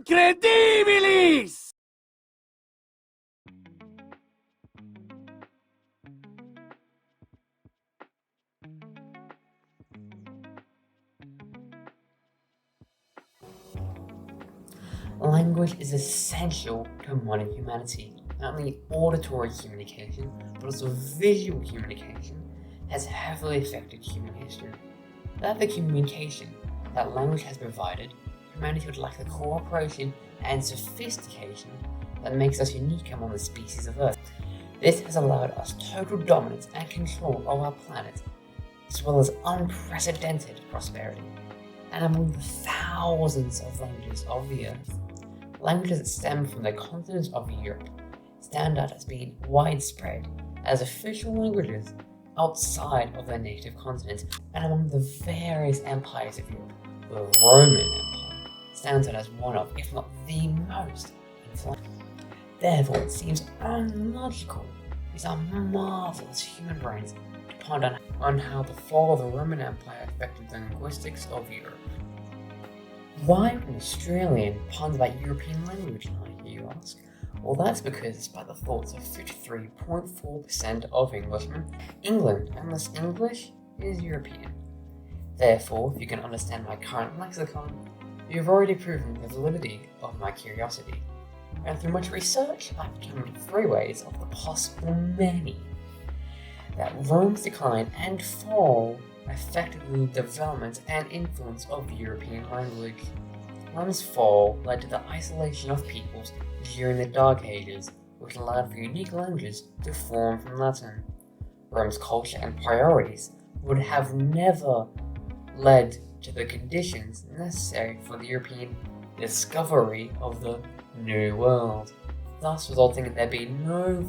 Incredibilis! Language is essential to modern humanity. Not only auditory communication, but also visual communication has heavily affected human history. Without the communication that language has provided, humanity would lack the cooperation and sophistication that makes us unique among the species of Earth. This has allowed us total dominance and control of our planet, as well as unprecedented prosperity. And among the thousands of languages of the Earth, languages that stem from the continent of Europe stand out as being widespread as official languages outside of their native continent. And among the various empires of Europe, the Roman Empire stands out as one of, if not the most influential. Therefore, it seems unlogical these are marvelous human brains to ponder on how the fall of the Roman Empire affected the linguistics of Europe. Why would an Australian ponder about European language, you ask? Well, that's because, despite the thoughts of 53.4% of Englishmen, England, unless English, is European. Therefore, if you can understand my current lexicon, you've already proven the validity of my curiosity. And through much research, I've determined 3 ways of the possible many that Rome's decline and fall affected the development and influence of European language. Rome's fall led to the isolation of peoples during the Dark Ages, which allowed for unique languages to form from Latin. Rome's culture and priorities would have never led to the conditions necessary for the European discovery of the New World, thus resulting in there being no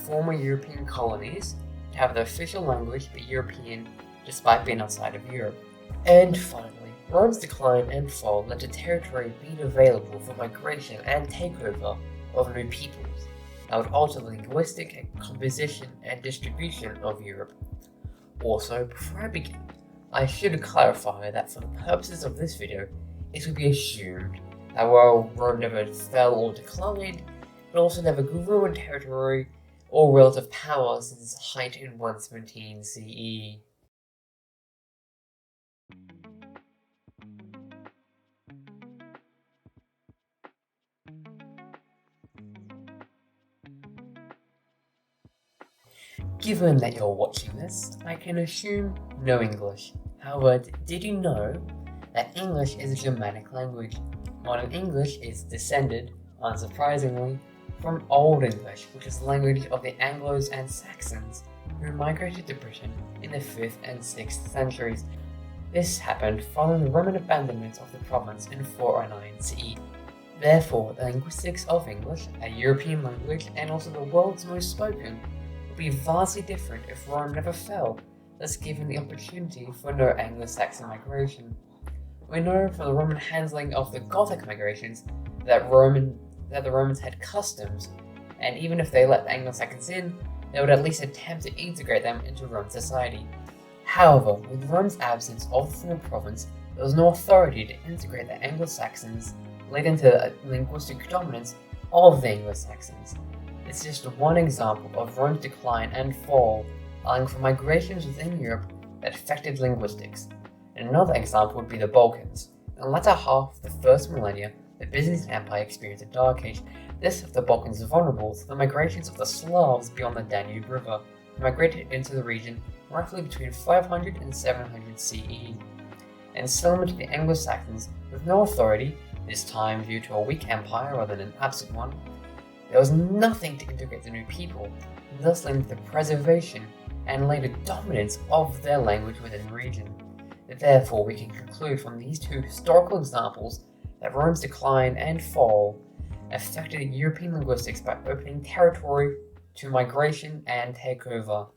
former European colonies to have the official language be European despite being outside of Europe. And finally, Rome's decline and fall led to territory being available for migration and takeover of new peoples that would alter the linguistic composition and distribution of Europe. Also, before I begin, I should clarify that for the purposes of this video, it would be assumed that while Rome never fell or declined, it also never grew in territory or relative power since its height in 117 CE. Given that you're watching this, I can assume no English. However, did you know that English is a Germanic language? Modern English is descended, unsurprisingly, from Old English, which is the language of the Anglos and Saxons who migrated to Britain in the 5th and 6th centuries. This happened following the Roman abandonment of the province in 409 CE. Therefore, the linguistics of English, a European language and also the world's most spoken, would be vastly different if Rome never fell, thus giving the opportunity for no Anglo-Saxon migration. We know from the Roman handling of the Gothic migrations that the Romans had customs, and even if they let the Anglo-Saxons in, they would at least attempt to integrate them into Roman society. However, with Rome's absence of the former province, there was no authority to integrate the Anglo-Saxons, leading to the linguistic dominance of the Anglo-Saxons. This is just one example of Rome's decline and fall, allowing for migrations within Europe that affected linguistics. Another example would be the Balkans. In the latter half of the first millennia, the Byzantine Empire experienced a dark age. This left the Balkans vulnerable to the migrations of the Slavs beyond the Danube River, who migrated into the region roughly between 500 and 700 CE. And similar to the Anglo-Saxons, with no authority, this time due to a weak empire rather than an absent one, there was nothing to integrate the new people, thus leading to the preservation and later dominance of their language within the region. Therefore, we can conclude from these 2 historical examples that Rome's decline and fall affected European linguistics by opening territory to migration and takeover.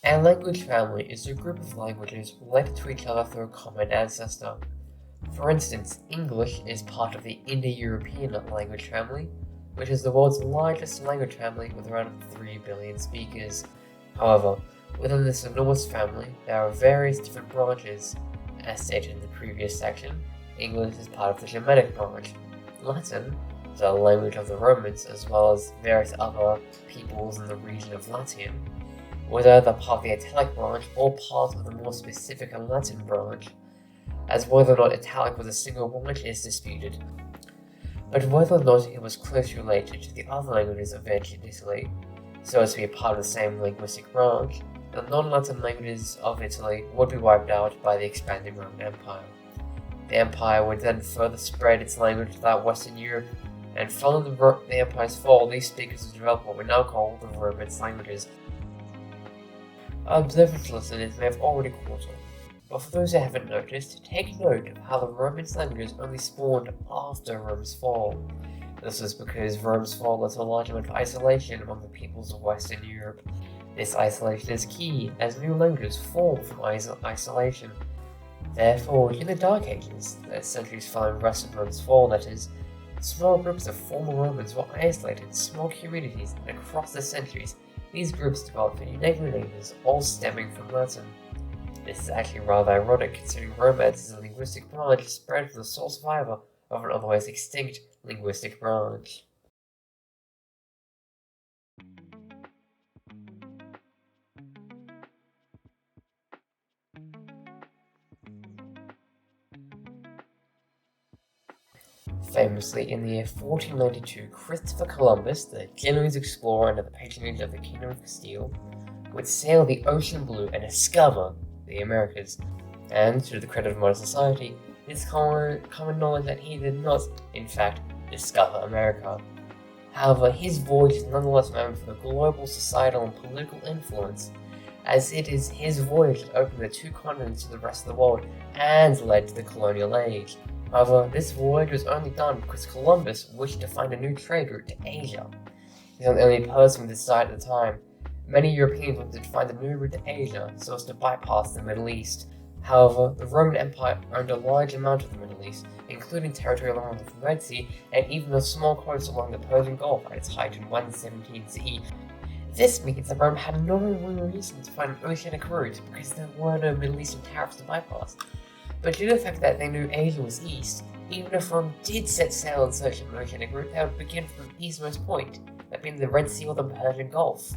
A language family is a group of languages related to each other through a common ancestor. For instance, English is part of the Indo-European language family, which is the world's largest language family with around 3 billion speakers. However, within this enormous family, there are various different branches. As stated in the previous section, English is part of the Germanic branch. Latin, the language of the Romans, as well as various other peoples in the region of Latium, was either part of the Italic branch or part of the more specific Latin branch, as whether or not Italic was a single branch is disputed. But whether or not it was closely related to the other languages of ancient Italy, so as to be a part of the same linguistic branch, the non-Latin languages of Italy would be wiped out by the expanding Roman Empire. The empire would then further spread its language throughout Western Europe, and following the empire's fall, these speakers would develop what we now call the Romance languages. Observant listeners may have already caught on, but for those who haven't noticed, take note of how the Romance languages only spawned after Rome's fall. This was because Rome's fall led to a large amount of isolation among the peoples of Western Europe. This isolation is key, as new languages form from isolation. Therefore, in the Dark Ages, the centuries following Western Rome's fall, that is, small groups of former Romans were isolated in small communities, and across the centuries, these groups developed new neighbors, all stemming from Latin. This is actually rather ironic, considering Romance is a linguistic branch spread from the sole survivor of an otherwise extinct linguistic branch. Famously, in the year 1492, Christopher Columbus, the Genoese explorer under the patronage of the Kingdom of Castile, would sail the ocean blue and discover the Americas. And, to the credit of modern society, it is common knowledge that he did not, in fact, discover America. However, his voyage is nonetheless known for the global societal and political influence, as it is his voyage that opened the two continents to the rest of the world and led to the colonial age. However, this voyage was only done because Columbus wished to find a new trade route to Asia. He was not the only person with this side at the time. Many Europeans wanted to find a new route to Asia so as to bypass the Middle East. However, the Roman Empire owned a large amount of the Middle East, including territory along the Red Sea and even a small coast along the Persian Gulf at its height in 117 CE. This means that Rome had no real reason to find an oceanic route because there were no Middle Eastern tariffs to bypass. But due to the fact that they knew Asia was east, even if Rome did set sail in search of an oceanic route, they would begin from the eastmost point, that being the Red Sea or the Persian Gulf.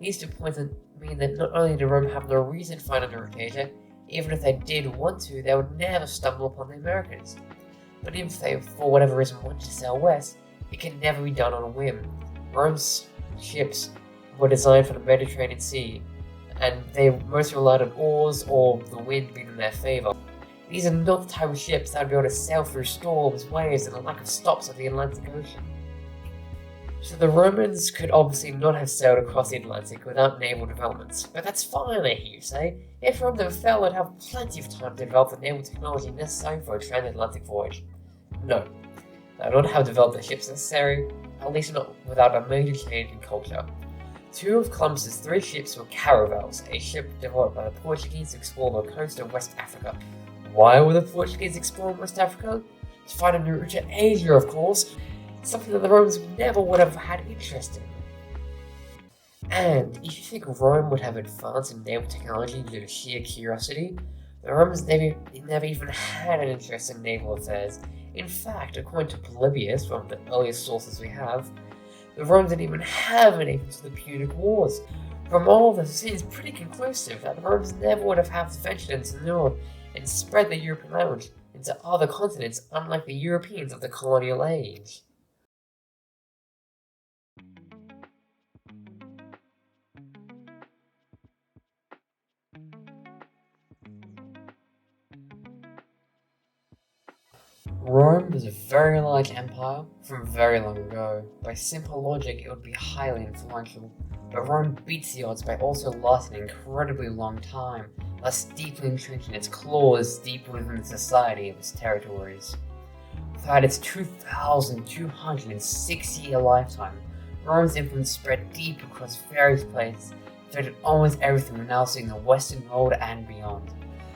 These 2 points mean that not only did Rome have no reason to find a route to Asia, even if they did want to, they would never stumble upon the Americas. But even if they, for whatever reason, wanted to sail west, it can never be done on a whim. Rome's ships were designed for the Mediterranean Sea, and they mostly relied on oars or the wind being in their favor. These are not the type of ships that would be able to sail through storms, waves, and a lack of stops of the Atlantic Ocean. So the Romans could obviously not have sailed across the Atlantic without naval developments, but that's fine, I hear you say. If Rome never fell, they'd have plenty of time to develop the naval technology necessary for a transatlantic voyage. No, they would not have developed the ships necessary, at least not without a major change in culture. 2 of Columbus's 3 ships were caravels, a ship developed by the Portuguese to explore the coast of West Africa. Why were the Portuguese exploring West Africa? To find a new route to Asia, of course, something that the Romans never would have had interest in. And if you think Rome would have advanced in naval technology due to sheer curiosity, the Romans never even had an interest in naval affairs. In fact, according to Polybius, one of the earliest sources we have, the Romans didn't even have an navy until the Punic Wars. From all of this, it seems pretty conclusive that the Romans never would have ventured into the north and spread the European language into other continents, unlike the Europeans of the colonial age. Rome was a very large empire from very long ago. By simple logic, it would be highly influential. But Rome beats the odds by also lasting an incredibly long time, thus deeply entrenching its claws deep within the society of its territories. Throughout its 2,206-year lifetime, Rome's influence spread deep across various places, affected almost everything we're now seeing in the Western world and beyond.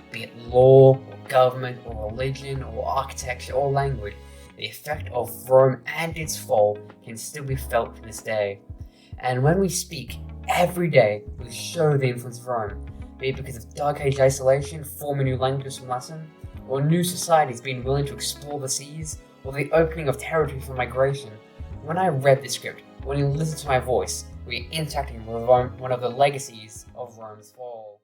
Be it law, or government, or religion, or architecture, or language, the effect of Rome and its fall can still be felt to this day. And when we speak every day, we show the influence of Rome, be it because of Dark Age isolation, forming new languages from Latin, or new societies being willing to explore the seas, or the opening of territory for migration. When I read this script, when you listen to my voice, we are interacting with one of the legacies of Rome's fall.